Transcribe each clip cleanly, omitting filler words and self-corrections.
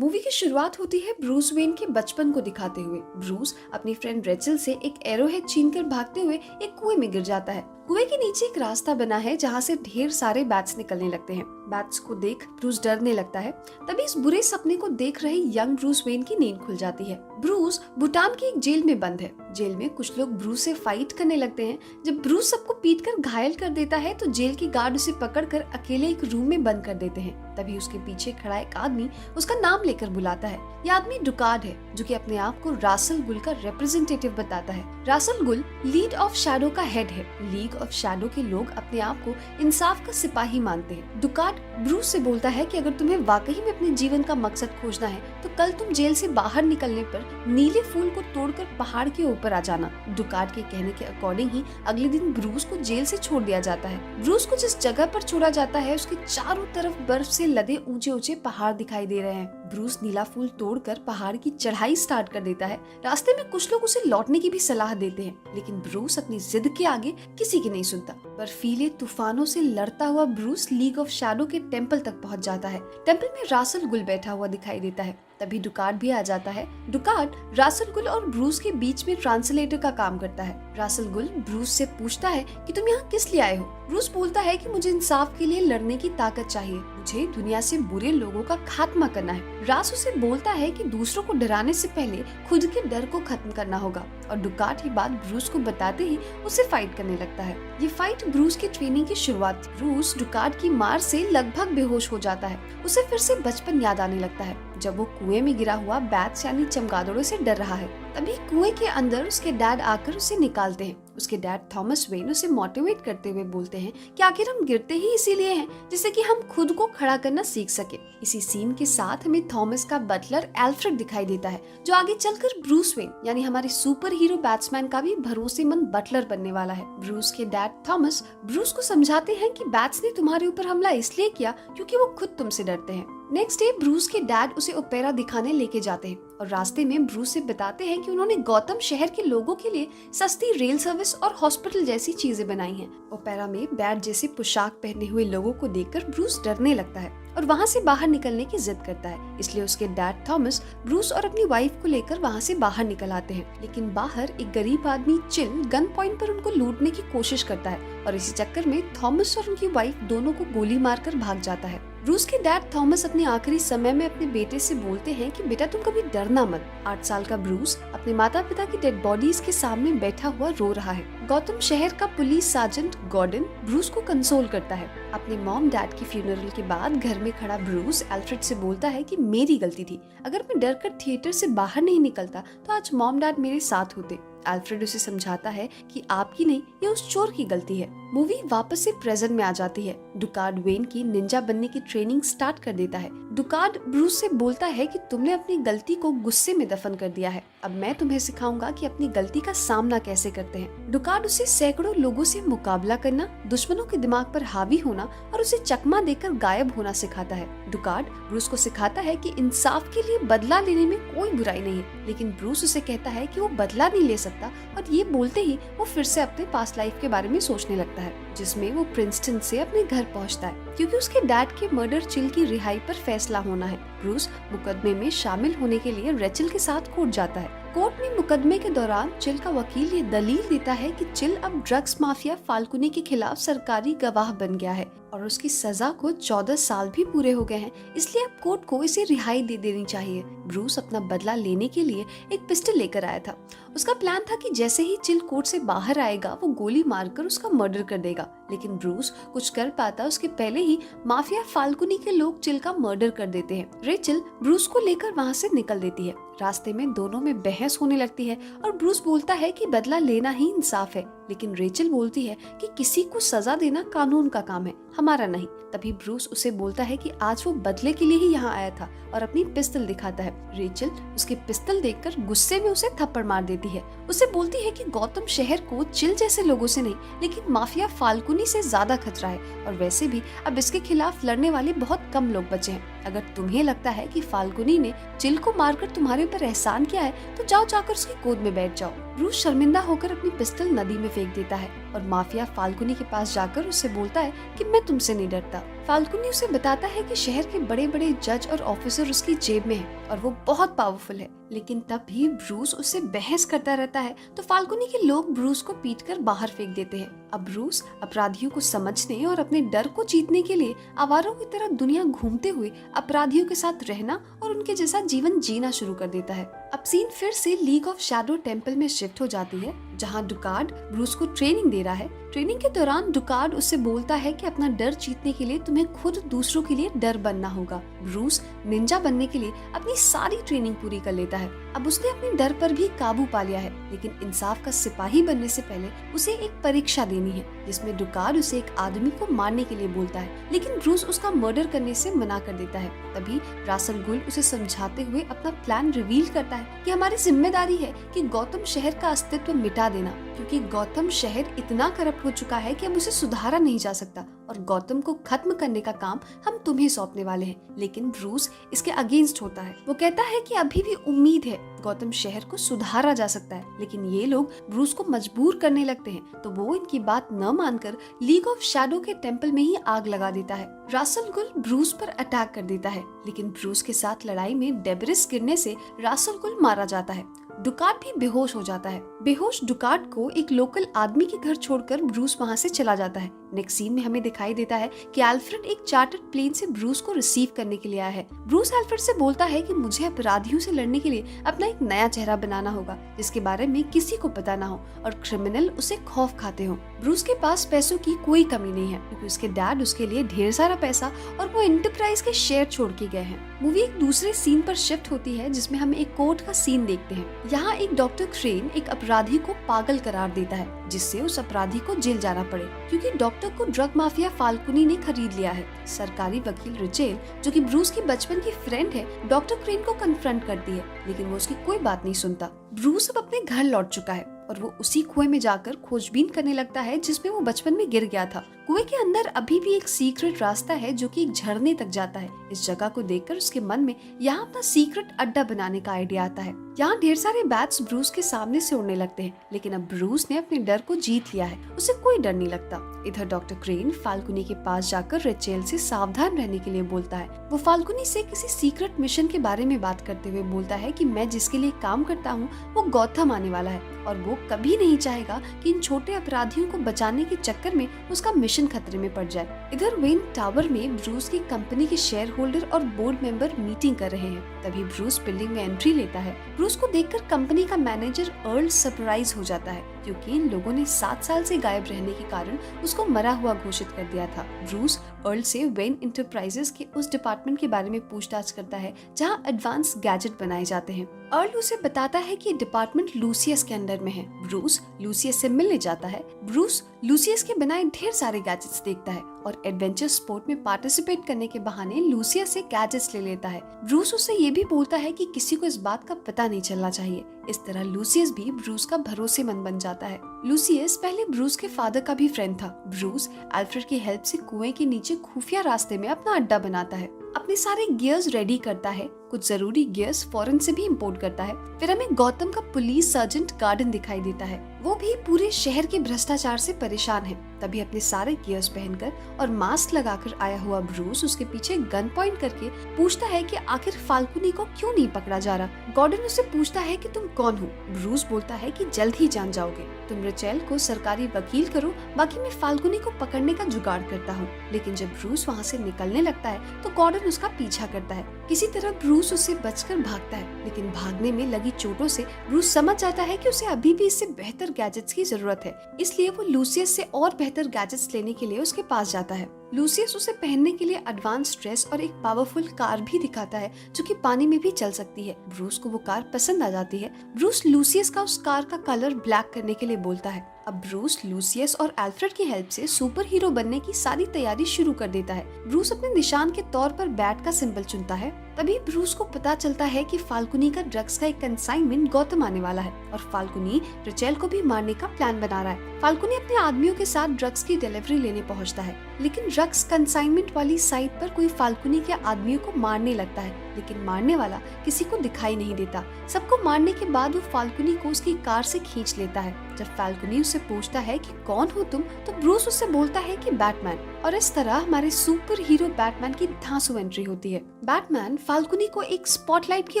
Movie की शुरुआत होती है ब्रूस वेन के बचपन को दिखाते हुए। ब्रूस अपनी फ्रेंड रेचल से एक एरोहेड छीनकर भागते हुए एक कुएं में गिर जाता है। कुएं के नीचे एक रास्ता बना है जहाँ से ढेर सारे बैट्स निकलने लगते हैं। बैट्स को देख ब्रूस डरने लगता है। तभी इस बुरे सपने को देख रहे यंग ब्रूस वेन की नींद खुल जाती है। ब्रूस भूटान की एक जेल में बंद है। जेल में कुछ लोग ब्रूस से फाइट करने लगते हैं। जब ब्रूस सबको पीटकर घायल कर देता है तो जेल की गार्ड उसे पकड़कर अकेले एक रूम में बंद कर देते हैं। तभी उसके पीछे खड़ा एक आदमी उसका नाम लेकर बुलाता है। यह आदमी डुकार्ड है, जो कि अपने आप को रासल गुल का रिप्रेजेंटेटिव बताता है। रासल गुल लीग ऑफ शैडो का हेड है। लीग ऑफ शैडो के लोग अपने आप को इंसाफ का सिपाही मानते हैं। डुकार्ड ब्रूस से बोलता है कि अगर तुम्हें वाकई में अपने जीवन का मकसद खोजना है तो कल तुम जेल से बाहर निकलने पर नीले फूल को तोड़कर पहाड़ के ऊपर आ जाना। डुकार्ड के कहने के अकॉर्डिंग ही अगले दिन ब्रूस को जेल से छोड़ दिया जाता है। ब्रूस को जिस जगह पर छोड़ा जाता है उसके चारों तरफ बर्फ से लदे ऊंचे ऊंचे पहाड़ दिखाई दे रहे हैं। ब्रूस नीला फूल तोड़कर पहाड़ की चढ़ाई स्टार्ट कर देता है। रास्ते में कुछ लोग उसे लौटने की भी सलाह देते हैं, लेकिन ब्रूस अपनी जिद के आगे किसी की नहीं सुनता। बर्फीले तूफानों से लड़ता हुआ ब्रूस लीग ऑफ शैडो के टेम्पल तक पहुंच जाता है। टेम्पल में रासल गुल बैठा हुआ दिखाई देता है। तभी डुकार्ड भी आ जाता है। डुकार्ड रासल गुल और ब्रूस के बीच में ट्रांसलेटर का काम करता है। रासल गुल ब्रूस से पूछता है कि तुम यहाँ किस लिए आए हो। ब्रूस बोलता है कि मुझे इंसाफ के लिए लड़ने की ताकत चाहिए, मुझे दुनिया से बुरे लोगों का खात्मा करना है। रास उसे बोलता है कि दूसरों को डराने से पहले खुद के डर को खत्म करना होगा, और डुकार्ड ये बात ब्रूस को बताते ही उसे फाइट करने लगता है। ये फाइट ब्रूस की ट्रेनिंग की शुरुआत। ब्रूस डुकार्ड की मार से लगभग बेहोश हो जाता है। उसे फिर से बचपन याद आने लगता है जब वो कुएं में गिरा हुआ बैट्स यानी चमगादड़ों से डर रहा है। तभी कुएं के अंदर उसके डैड आकर उसे निकालते हैं। उसके डैड थॉमस वेन उसे मोटिवेट करते हुए बोलते हैं कि आखिर हम गिरते ही इसीलिए हैं जिससे कि हम खुद को खड़ा करना सीख सके। इसी सीन के साथ हमें थॉमस का बटलर एल्फ्रेड दिखाई देता है, जो आगे चलकर ब्रूस वेन यानी हमारे सुपर हीरो बैट्समैन का भी भरोसेमंद बटलर बनने वाला है। ब्रूस के डैड थॉमस ब्रूस को समझाते हैं कि बैट्स ने तुम्हारे ऊपर हमला इसलिए किया क्योंकि वो खुद तुमसे डरते हैं। नेक्स्ट डे ब्रूस के डैड उसे ओपेरा दिखाने लेके जाते हैं और रास्ते में ब्रूस से बताते हैं कि उन्होंने गौतम शहर के लोगों के लिए सस्ती रेल सर्विस और हॉस्पिटल जैसी चीजें बनाई हैं। ओपेरा में बैट जैसे पोशाक पहने हुए लोगों को देखकर ब्रूस डरने लगता है और वहाँ से बाहर निकलने की जिद करता है। इसलिए उसके डैड थॉमस ब्रूस और अपनी वाइफ को लेकर वहाँ से बाहर निकल आते हैं, लेकिन बाहर एक गरीब आदमी चिल गन पॉइंट पर उनको लूटने की कोशिश करता है और इसी चक्कर में थॉमस और उनकी वाइफ दोनों को गोली मारकर भाग जाता है। ब्रूस के डैड थॉमस अपने आखिरी समय में अपने बेटे से बोलते हैं कि बेटा तुम कभी डरना मत। 8 साल का ब्रूस अपने माता पिता की डेड बॉडीज के सामने बैठा हुआ रो रहा है। गौतम शहर का पुलिस सर्जेंट गॉर्डन ब्रूस को कंसोल करता है। अपने मॉम डैड की फ्यूनरल के बाद घर में खड़ा ब्रूस एल्फ्रेड से बोलता है कि मेरी गलती थी, अगर मैं डर कर थिएटर से बाहर नहीं निकलता तो आज मॉम डैड मेरे साथ होते। एल्फ्रेड उसे समझाता है कि आपकी नहीं, ये उस चोर की गलती है। मूवी वापस से प्रेजेंट में आ जाती है। डुकार्ड वेन की निंजा बनने की ट्रेनिंग स्टार्ट कर देता है। डुकार्ड ब्रूस से बोलता है कि तुमने अपनी गलती को गुस्से में दफन कर दिया है, अब मैं तुम्हें सिखाऊंगा कि अपनी गलती का सामना कैसे करते हैं। डुकार्ड उसे सैकड़ों लोगों से मुकाबला करना, दुश्मनों के दिमाग पर हावी होना और उसे चकमा देकर गायब होना सिखाता है। डुकार्ड ब्रूस को सिखाता है कि इंसाफ के लिए बदला लेने में कोई बुराई नहीं है, लेकिन ब्रूस उसे कहता है कि वो बदला नहीं ले सकता, और ये बोलते ही वो फिर से अपने पास्ट लाइफ के बारे में सोचने लगता है, जिसमें वो प्रिंसटन से अपने घर पहुंचता है क्योंकि उसके डैड के मर्डर चिल की रिहाई पर फैसला होना है। ब्रूस मुकदमे में शामिल होने के लिए रेचल के साथ कोर्ट जाता है। कोर्ट में मुकदमे के दौरान चिल का वकील ये दलील देता है कि चिल अब ड्रग्स माफिया फाल्कुनी के खिलाफ सरकारी गवाह बन गया है और उसकी सजा को 14 साल भी पूरे हो गए हैं, इसलिए अब कोर्ट को इसे रिहाई दे देनी चाहिए। ब्रूस अपना बदला लेने के लिए एक पिस्टल लेकर आया था। उसका प्लान था कि जैसे ही चिल कोर्ट से बाहर आएगा वो गोली मारकर उसका मर्डर कर देगा, लेकिन ब्रूस कुछ कर पाता उसके पहले ही माफिया फाल्कुनी के लोग चिल का मर्डर कर देते हैं। रेचल ब्रूस को लेकर वहाँ से निकल देती है। रास्ते में दोनों में बहस होने लगती है और ब्रूस बोलता है कि बदला लेना ही इंसाफ है, लेकिन रेचल बोलती है कि किसी को सजा देना कानून का काम है, हमारा नहीं। तभी ब्रूस उसे बोलता है कि आज वो बदले के लिए ही यहाँ आया था और अपनी पिस्तल दिखाता है। रेचल उसकी पिस्तल देखकर गुस्से में उसे थप्पड़ मार देती है। उसे बोलती है कि गौतम शहर को चिल जैसे लोगों से नहीं, लेकिन माफिया फाल्कुनी से ज्यादा खतरा है और वैसे भी अब इसके खिलाफ लड़ने वाले बहुत कम लोग बचे हैं। अगर तुम्हें लगता है कि फाल्कुनी ने चिल को मारकर तुम्हारे ऊपर एहसान किया है तो जाओ जाकर उसकी गोद में बैठ जाओ। ब्रूस शर्मिंदा होकर अपनी पिस्तल नदी में फेंक देता है। और माफिया फाल्कुनी के पास जाकर उससे बोलता है कि मैं तुमसे नहीं डरता। फाल्कुनी उसे बताता है कि शहर के बड़े बड़े जज और ऑफिसर उसकी जेब में हैं और वो बहुत पावरफुल है, लेकिन तब भी ब्रूस उससे बहस करता रहता है तो फाल्कुनी के लोग ब्रूस को पीटकर बाहर फेंक देते हैं। अब ब्रूस अपराधियों को समझने और अपने डर को जीतने के लिए आवारों की तरह दुनिया घूमते हुए अपराधियों के साथ रहना और उनके जैसा जीवन जीना शुरू कर देता है। अब सीन फिर से लीग ऑफ शैडो टेम्पल में शिफ्ट हो जाती है, जहाँ डुकार्ड ब्रूस को ट्रेनिंग दे रहा है। ट्रेनिंग के दौरान डुकार्ड उससे बोलता है कि अपना डर जीतने के लिए तुम्हें खुद दूसरों के लिए डर बनना होगा। ब्रूस निंजा बनने के लिए अपनी सारी ट्रेनिंग पूरी कर लेता है। अब उसने अपने डर पर भी काबू पा लिया है, लेकिन इंसाफ का सिपाही बनने से पहले उसे एक परीक्षा देनी है, जिसमें डुकार्ड उसे एक आदमी को मारने के लिए बोलता है, लेकिन ब्रूस उसका मर्डर करने से मना कर देता है। तभी रासल गुल उसे समझाते हुए अपना प्लान रिवील करता है कि हमारी जिम्मेदारी है कि गौतम शहर का अस्तित्व मिटा देना, क्योंकि गौतम शहर इतना करप्ट हो चुका है कि अब उसे सुधारा नहीं जा सकता और गौतम को खत्म करने का काम हम तुम्हें सौंपने वाले हैं। लेकिन ब्रूस इसके अगेंस्ट होता है। वो कहता है कि अभी भी उम्मीद है, गौतम शहर को सुधारा जा सकता है, लेकिन ये लोग ब्रूस को मजबूर करने लगते हैं, तो वो इनकी बात न मानकर लीग ऑफ शैडो के टेम्पल में ही आग लगा देता है। रासल गुल ब्रूस पर अटैक कर देता है, लेकिन ब्रूस के साथ लड़ाई में डेब्रिस गिरने से रासल गुल मारा जाता है। डुकार्ड भी बेहोश हो जाता है। बेहोश डुकार्ड को एक लोकल आदमी के घर छोड़कर ब्रूस वहाँ से चला जाता है। नेक्स्ट सीन में हमें दिखाई देता है कि एल्फ्रेड एक चार्टर्ड प्लेन से ब्रूस को रिसीव करने के लिए आया है। ब्रूस एल्फ्रेड से बोलता है कि मुझे अपराधियों से लड़ने के लिए अपना एक नया चेहरा बनाना होगा, जिसके बारे में किसी को पता ना हो और क्रिमिनल उसे खौफ खाते हो। ब्रूस के पास पैसों की कोई कमी नहीं है, क्योंकि उसके डैड उसके लिए ढेर सारा पैसा और वो एंटरप्राइज के शेयर छोड़ के गए हैं। मूवी एक दूसरे सीन पर शिफ्ट होती है, जिसमें हम एक कोर्ट का सीन देखते हैं। यहाँ एक डॉक्टर क्रेन एक अपराधी को पागल करार देता है, जिससे उस अपराधी को जेल जाना पड़े, क्योंकि डॉक्टर को ड्रग माफिया फाल्कुनी ने खरीद लिया है। सरकारी वकील रिचेल, जो कि ब्रूस की बचपन की फ्रेंड है, डॉक्टर क्रेन को कन्फ्रंट करती है, लेकिन वो उसकी कोई बात नहीं सुनता। ब्रूस अब अपने घर लौट चुका है और वो उसी कुएं में जाकर खोजबीन करने लगता है जिसमें वो बचपन में गिर गया था। कुएं के अंदर अभी भी एक सीक्रेट रास्ता है जो कि एक झरने तक जाता है। इस जगह को देखकर उसके मन में यहाँ अपना सीक्रेट अड्डा बनाने का आइडिया आता है। यहाँ ढेर सारे बैट्स ब्रूस के सामने से उड़ने लगते हैं, लेकिन अब ब्रूस ने अपने डर को जीत लिया है, उसे कोई डर नहीं लगता। इधर डॉक्टर क्रेन फाल्कुनी के पास जाकर रेचेल से सावधान रहने के लिए बोलता है। वो फाल्कुनी से किसी सीक्रेट मिशन के बारे में बात करते हुए बोलता है कि मैं जिसके लिए काम करता हूँ वो गौतम आने वाला है और वो कभी नहीं चाहेगा कि इन छोटे अपराधियों को बचाने के चक्कर में उसका मिशन खतरे में पड़ जाए। इधर वेन टावर में ब्रूस की कंपनी के शेयर होल्डर और बोर्ड मेंबर मीटिंग कर रहे हैं। तभी ब्रूस बिल्डिंग में एंट्री लेता है। ब्रूस को देखकर कंपनी का मैनेजर अर्ल सरप्राइज हो जाता है, क्योंकि इन लोगों ने 7 साल से गायब रहने के कारण उसको मरा हुआ घोषित कर दिया था। ब्रूस अर्ल से वेन इंटरप्राइजेस के उस डिपार्टमेंट के बारे में पूछताछ करता है जहां एडवांस गैजेट बनाए जाते हैं। अर्ल उसे बताता है कि डिपार्टमेंट लूसियस के अंडर में है। ब्रूस लूसियस से मिलने जाता है। ब्रूस लूसियस के बनाए ढेर सारे गैजेट्स देखता है और एडवेंचर स्पोर्ट में पार्टिसिपेट करने के बहाने लूसियस से गैजेट्स ले लेता है। ब्रूस उससे ये भी बोलता है कि किसी को इस बात का पता नहीं चलना चाहिए। इस तरह लूसियस भी ब्रूस का भरोसेमंद बन जाता है। लूसियस पहले ब्रूस के फादर का भी फ्रेंड था। ब्रूस एल्फ्रेड की हेल्प से कुएं के नीचे खुफिया रास्ते में अपना अड्डा बनाता है, अपने सारे गियर्स रेडी करता है, कुछ जरूरी गियर्स फॉरेन से भी इंपोर्ट करता है। फिर हमें गौतम का पुलिस सर्जेंट गार्डन दिखाई देता है। वो भी पूरे शहर के भ्रष्टाचार से परेशान है। तभी अपने सारे गियर्स पहनकर और मास्क लगाकर आया हुआ ब्रूस उसके पीछे गन पॉइंट करके पूछता है कि आखिर फाल्कुनी को क्यों नहीं पकड़ा जा रहा। गॉर्डन उससे पूछता है कि तुम कौन हो। ब्रूस बोलता है कि जल्द ही जान जाओगे। तुम रेचेल को सरकारी वकील करो, बाकी मैं फाल्कुनी को पकड़ने का जुगाड़ करता हूँ। लेकिन जब ब्रूस वहाँ से निकलने लगता है तो गॉर्डन उसका पीछा करता है। किसी तरह ब्रूस उससे बचकर भागता है, लेकिन भागने में लगी चोटों से ब्रूस समझ जाता है कि उसे अभी भी इससे बेहतर गैजेट्स की जरूरत है। इसलिए वो लूसियस से और बेहतर गैजेट्स लेने के लिए उसके पास जाता है। लूसियस उसे पहनने के लिए एडवांस ड्रेस और एक पावरफुल कार भी दिखाता है जो कि पानी में भी चल सकती है। ब्रूस को वो कार पसंद आ जाती है। ब्रूस लूसियस का उस कार का कलर ब्लैक करने के लिए बोलता है। अब ब्रूस लूसियस और एल्फ्रेड की हेल्प से सुपर हीरो बनने की सारी तैयारी शुरू कर देता है। ब्रूस अपने निशान के तौर पर बैट का सिंबल चुनता है। तभी ब्रूस को पता चलता है कि फाल्कुनी का ड्रग्स का एक कंसाइनमेंट गौतम आने वाला है और फाल्कुनी रेचेल को भी मारने का प्लान बना रहा है। फाल्कुनी अपने आदमियों के साथ ड्रग्स की डिलीवरी लेने पहुंचता है। लेकिन ड्रग्स कंसाइनमेंट वाली साइट पर कोई फाल्कुनी के आदमियों को मारने लगता है, लेकिन मारने वाला किसी को दिखाई नहीं देता। सबको मारने के बाद वो फाल्कुनी को उसकी कार से खींच लेता है। जब फाल्कुनी उससे पूछता है कि कौन हो तुम, तो ब्रूस उससे बोलता है कि बैटमैन। और इस तरह हमारे सुपर हीरो बैटमैन की धांसू एंट्री होती है। बैटमैन फाल्कुनी को एक स्पॉटलाइट के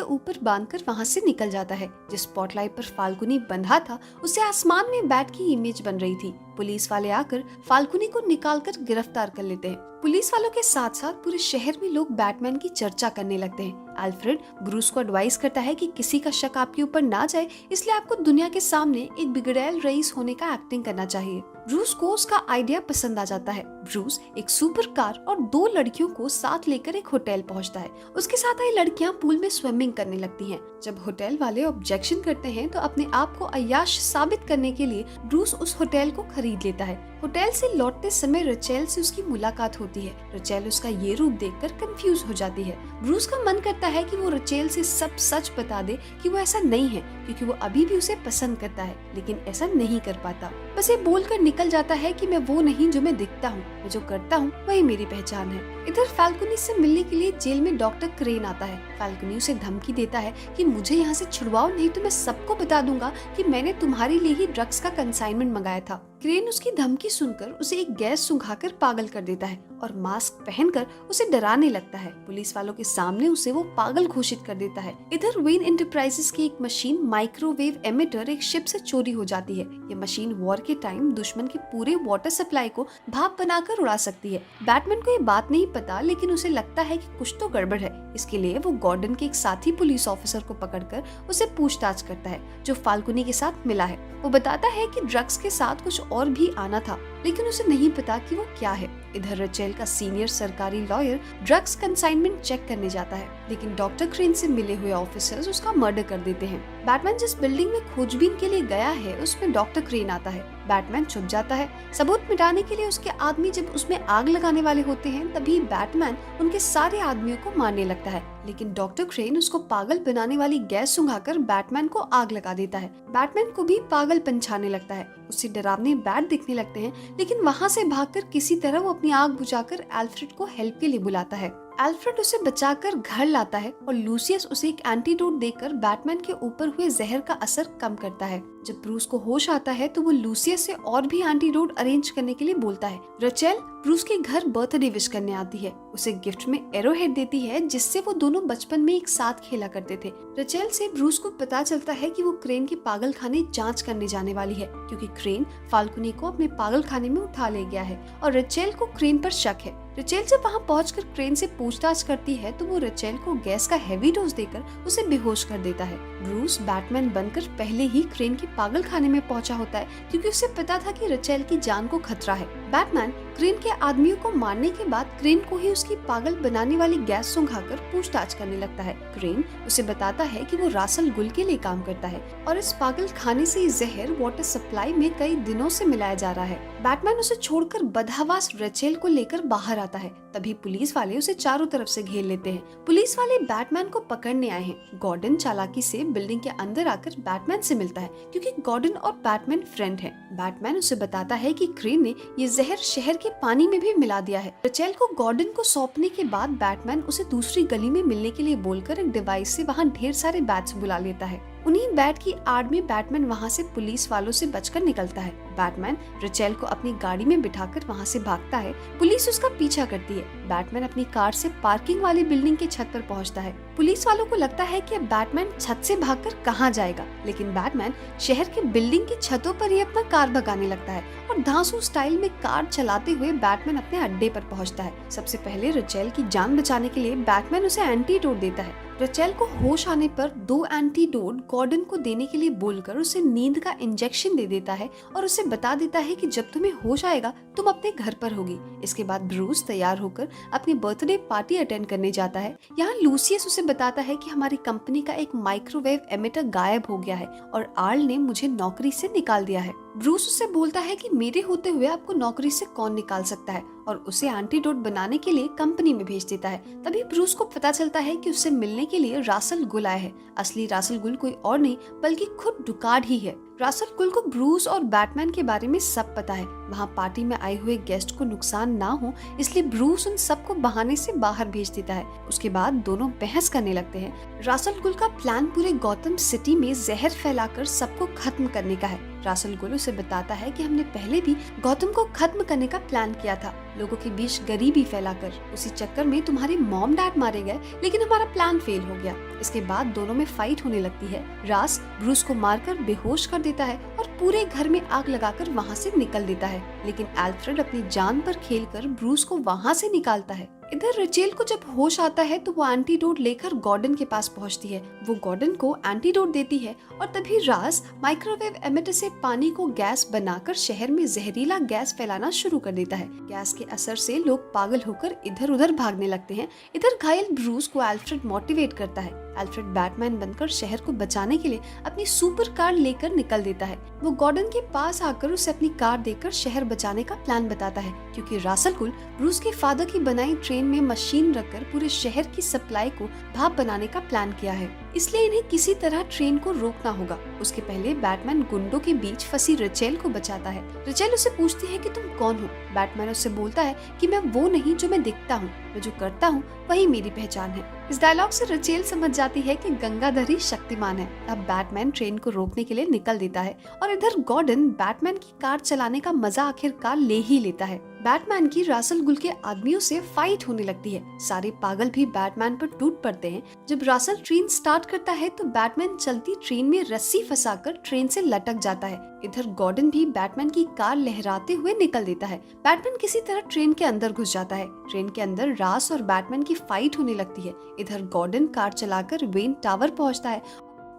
ऊपर बांधकर वहाँ से निकल जाता है। जिस स्पॉटलाइट पर फाल्कुनी बंधा था, उससे आसमान में बैट की इमेज बन रही थी। पुलिस वाले आकर फाल्कुनी को निकालकर गिरफ्तार कर लेते हैं। पुलिस वालों के साथ साथ पूरे शहर में लोग बैटमैन की चर्चा करने लगते हैं। अल्फ्रेड ब्रूस को एडवाइस करता है कि किसी का शक आपके ऊपर ना जाए, इसलिए आपको दुनिया के सामने एक बिगड़ैल रईस होने का एक्टिंग करना चाहिए। ब्रूस को उसका आइडिया पसंद आ जाता है। ब्रूस एक सुपर कार और 2 लड़कियों को साथ लेकर एक होटल पहुंचता है। उसके साथ आई लड़कियां पूल में स्विमिंग करने लगती हैं। जब होटल वाले ऑब्जेक्शन करते हैं तो अपने आप को अय्याश साबित करने के लिए ब्रूस उस होटल को खरीद लेता है। होटल से लौटते समय रचेल से उसकी मुलाकात होती है। रचेल उसका ये रूप देखकर कंफ्यूज हो जाती है। ब्रूस का मन करता है कि वो रचेल से सब सच बता दे कि वो ऐसा नहीं है, क्योंकि वो अभी भी उसे पसंद करता है, लेकिन ऐसा नहीं कर पाता। बस ये बोलकर निकल जाता है कि मैं वो नहीं जो मैं दिखता हूँ, मैं जो करता हूँ वही मेरी पहचान है। इधर फाल्कुनी से मिलने के लिए जेल में डॉक्टर क्रेन आता है। फाल्कुनी उसे धमकी देता है कि मुझे यहाँ से छुड़वाओ, नहीं तो मैं सबको बता दूंगा कि मैंने तुम्हारे लिए ही ड्रग्स का कंसाइनमेंट मंगाया था। क्रेन उसकी धमकी सुनकर उसे एक गैस सुंघाकर पागल कर देता है और मास्क पहनकर उसे डराने लगता है। पुलिस वालों के सामने उसे वो पागल घोषित कर देता है। इधर वेन एंटरप्राइजेस की एक मशीन माइक्रोवेव एमिटर एक शिप से चोरी हो जाती है। ये मशीन वॉर के टाइम दुश्मन के पूरे वाटर सप्लाई को भाप बनाकर उड़ा सकती है। बैटमैन को ये बात नहीं पता, लेकिन उसे लगता है कि कुछ तो गड़बड़ है। इसके लिए वो गॉर्डन के एक साथी पुलिस ऑफिसर को पकड़कर उसे पूछताछ करता है, जो फाल्कुनी के साथ मिला है। वो बताता है कि ड्रग्स के साथ कुछ और भी आना था, लेकिन उसे नहीं पता कि वो क्या है। इधर रचेल का सीनियर सरकारी लॉयर ड्रग्स कंसाइनमेंट चेक करने जाता है, लेकिन डॉक्टर क्रेन से मिले हुए ऑफिसर्स उसका मर्डर कर देते हैं। बैटमैन जिस बिल्डिंग में खोजबीन के लिए गया है, उसमें डॉक्टर क्रेन आता है। बैटमैन छुप जाता है। सबूत मिटाने के लिए उसके आदमी जब उसमें आग लगाने वाले होते हैं, तभी बैटमैन उनके सारे आदमियों को मारने लगता है, लेकिन डॉक्टर क्रेन उसको पागल बनाने वाली गैस सुंघाकर बैटमैन को आग लगा देता है। बैटमैन को भी पागलपन छाने लगता है। उसे डरावने बैट दिखने लगते हैं, लेकिन वहाँ से भागकर किसी तरह वो अपनी आग बुझाकर एल्फ्रेड को हेल्प के लिए बुलाता है। एल्फ्रेड उसे बचाकर घर लाता है और लूसियस उसे एक एंटीडोट देकर बैटमैन के ऊपर हुए जहर का असर कम करता है। जब ब्रूस को होश आता है तो वो लूसियस से और भी एंटीडोट अरेंज करने के लिए बोलता है। रचेल ब्रूस के घर बर्थडे विश करने आती है। उसे गिफ्ट में एरोहेड देती है, जिससे वो दोनों बचपन में एक साथ खेला करते थे। रचेल से ब्रूस को पता चलता है कि वो क्रेन के पागल खाने जांच करने जाने वाली है, क्योंकि क्रेन फाल्कुनी को अपने पागल खाने में उठा ले गया है और रचेल को क्रेन पर शक है। रचेल जब वहाँ पहुंचकर क्रेन से पूछताछ करती है तो वो रचेल को गैस का हेवी डोज देकर उसे बेहोश कर देता है। ब्रूस बैटमैन बनकर पहले ही क्रेन के पागल खाने में पहुंचा होता है, क्योंकि उसे पता था कि रचेल की जान को खतरा है। बैटमैन क्रेन के आदमियों को मारने के बाद क्रेन को ही उसकी पागल बनाने वाली गैस सुंघाकर पूछताछ करने लगता है। क्रेन उसे बताता है कि वो रासल गुल के लिए काम करता है और इस पागल खाने से जहर वाटर सप्लाई में कई दिनों से मिलाया जा रहा है। बैटमैन उसे छोड़कर बदहवास रचेल को लेकर बाहर आता है। तभी पुलिस वाले उसे चारों तरफ से घेर लेते हैं। पुलिस वाले बैटमैन को पकड़ने आए हैं। गॉर्डन चालाकी से बिल्डिंग के अंदर आकर बैटमैन से मिलता है, क्योंकि गॉर्डन और बैटमैन फ्रेंड हैं। बैटमैन उसे बताता है कि क्रेन ने ये जहर शहर के पानी में भी मिला दिया है। रचेल को गॉर्डन को सौंपने के बाद बैटमैन उसे दूसरी गली में मिलने के लिए बोलकर एक डिवाइस से वहाँ ढेर सारे बैट्स बुला लेता है। उन्हीं बैट की आड़ में बैटमैन वहाँ से पुलिस वालों से बचकर निकलता है। बैटमैन रचेल को अपनी गाड़ी में बिठाकर वहाँ से भागता है। पुलिस उसका पीछा करती है। बैटमैन अपनी कार से पार्किंग वाली बिल्डिंग के छत पर पहुँचता है। पुलिस वालों को लगता है कि अब बैटमैन छत से भागकर कहाँ जाएगा, लेकिन बैटमैन शहर के बिल्डिंग की छतों पर ही अपना कार भगाने लगता है और धांसू स्टाइल में कार चलाते हुए बैटमैन अपने अड्डे पर पहुँचता है। सबसे पहले रचेल की जान बचाने के लिए बैटमैन उसे एंटीडोट देता है। रचेल को होश आने पर 2 एंटीडोट गॉर्डन को देने के लिए बोलकर उसे नींद का इंजेक्शन दे देता है और उसे बता देता है कि जब तुम्हें होश आएगा तुम अपने घर पर होगी। इसके बाद ब्रूस तैयार होकर अपनी बर्थडे पार्टी अटेंड करने जाता है। यहाँ लूसियस उसे बताता है कि हमारी कंपनी का एक माइक्रोवेव एमिटर गायब हो गया है और आर्ल ने मुझे नौकरी से निकाल दिया है। ब्रूस उससे बोलता है कि मेरे होते हुए आपको नौकरी से कौन निकाल सकता है, और उसे एंटीडोट बनाने के लिए कंपनी में भेज देता है। तभी ब्रूस को पता चलता है कि उससे मिलने के लिए रासल गुल आया है। असली रासल गुल कोई और नहीं बल्कि खुद डुकार्ड ही है। रासल गुल को ब्रूस और बैटमैन के बारे में सब पता है। वहाँ पार्टी में आए हुए गेस्ट को नुकसान ना हो इसलिए ब्रूस उन सबको बहाने से बाहर भेज देता है। उसके बाद दोनों बहस करने लगते हैं। रासल गुल का प्लान पूरे गौतम सिटी में जहर फैलाकर सबको खत्म करने का है। रासल गुल उसे बताता है कि हमने पहले भी गौतम को खत्म करने का प्लान किया था, लोगों के बीच गरीबी फैलाकर। उसी चक्कर में तुम्हारे मॉम डैड मारे गए, लेकिन हमारा प्लान फेल हो गया। इसके बाद दोनों में फाइट होने लगती है। रास ब्रूस को मारकर बेहोश कर देता है और पूरे घर में आग लगाकर वहाँ से निकल देता है, लेकिन एल्फ्रेड अपनी जान पर खेलकर ब्रूस को वहाँ से निकालता है। इधर रेचेल को जब होश आता है तो वो एंटीडोट लेकर गॉर्डन के पास पहुंचती है। वो गॉर्डन को एंटीडोट देती है और तभी रास माइक्रोवेव एमिटर से पानी को गैस बनाकर शहर में जहरीला गैस फैलाना शुरू कर देता है। गैस के असर से लोग पागल होकर इधर उधर भागने लगते हैं। इधर घायल ब्रूस को एल्फ्रेड मोटिवेट करता है। एल्फ्रेड बैटमैन बनकर शहर को बचाने के लिए अपनी सुपर कार लेकर निकल देता है। वो गॉर्डन के पास आकर उसे अपनी कार देकर शहर बचाने का प्लान बताता है, क्योंकि रासल गुल ब्रूस के फादर की बनाई ट्रेन में मशीन रखकर पूरे शहर की सप्लाई को भाप बनाने का प्लान किया है, इसलिए इन्हें किसी तरह ट्रेन को रोकना होगा। उसके पहले बैटमैन गुंडों के बीच फंसी रेचेल को बचाता है। रेचेल उसे पूछती है कि तुम कौन हो। बैटमैन उससे बोलता है कि मैं वो नहीं जो मैं दिखता हूँ, मैं जो करता हूँ वही मेरी पहचान है। इस डायलॉग से रेचेल समझ जाती है कि गंगाधर ही शक्तिमान है। अब बैटमैन ट्रेन को रोकने के लिए निकल देता है और इधर गॉर्डन बैटमैन की कार चलाने का मजा आखिरकार ले ही लेता है। बैटमैन की रासल गुल के आदमियों से फाइट होने लगती है। सारे पागल भी बैटमैन पर टूट पड़ते हैं। जब रासल ट्रेन स्टार्ट करता है तो बैटमैन चलती ट्रेन में रस्सी फंसाकर ट्रेन से लटक जाता है। इधर गॉर्डन भी बैटमैन की कार लहराते हुए निकल देता है। बैटमैन किसी तरह ट्रेन के अंदर घुस जाता है। ट्रेन के अंदर रास और बैटमैन की फाइट होने लगती है। इधर गॉर्डन कार चलाकर वेन टावर पहुंचता है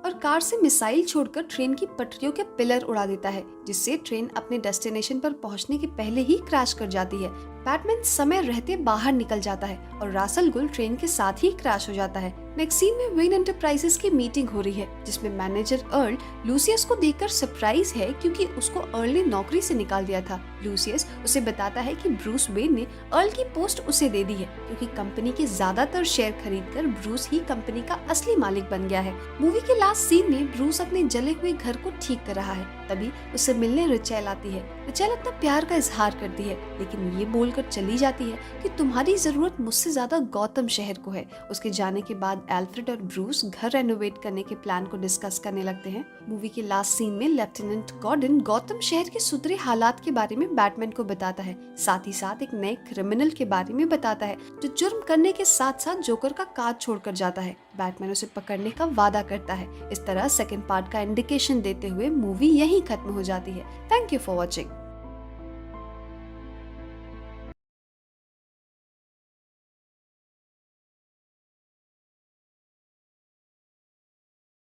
और कार से मिसाइल छोड़कर ट्रेन की पटरियों के पिलर उड़ा देता है, जिससे ट्रेन अपने डेस्टिनेशन पर पहुंचने के पहले ही क्रैश कर जाती है। बैटमैन समय रहते बाहर निकल जाता है और रासल गुल ट्रेन के साथ ही क्रैश हो जाता है। नेक्स्ट सीन में वेन एंटरप्राइजेस की मीटिंग हो रही है, जिसमें मैनेजर अर्ल लूसियस को देखकर सरप्राइज है क्योंकि उसको अर्ल ने नौकरी से निकाल दिया था। लूसियस उसे बताता है कि ब्रूस वेन ने अर्ल की पोस्ट उसे दे दी है, क्योंकि कंपनी के ज्यादातर शेयर खरीदकर ब्रूस ही कंपनी का असली मालिक बन गया है। मूवी के लास्ट सीन में ब्रूस अपने जले हुए घर को ठीक कर रहा है। तभी उसे मिलने रेचेल आती है। रेचेल अपना प्यार का इजहार करती है, लेकिन ये बोलकर चली जाती है कि तुम्हारी जरूरत मुझसे ज्यादा गौतम शहर को है। उसके जाने के बाद एल्फ्रेड और ब्रूस घर रेनोवेट करने के प्लान को डिस्कस करने लगते हैं। मूवी के लास्ट सीन में लेफ्टिनेंट गॉर्डन गौतम शहर के सुधरे हालात के बारे में बैटमैन को बताता है। साथ ही साथ एक नए क्रिमिनल के बारे में बताता है जो जुर्म करने के साथ साथ जोकर का काज छोड़कर जाता है। बैटमैन उसे पकड़ने का वादा करता है। इस तरह सेकंड पार्ट का इंडिकेशन देते हुए मूवी यहीं खत्म हो जाती है। Thank you for watching.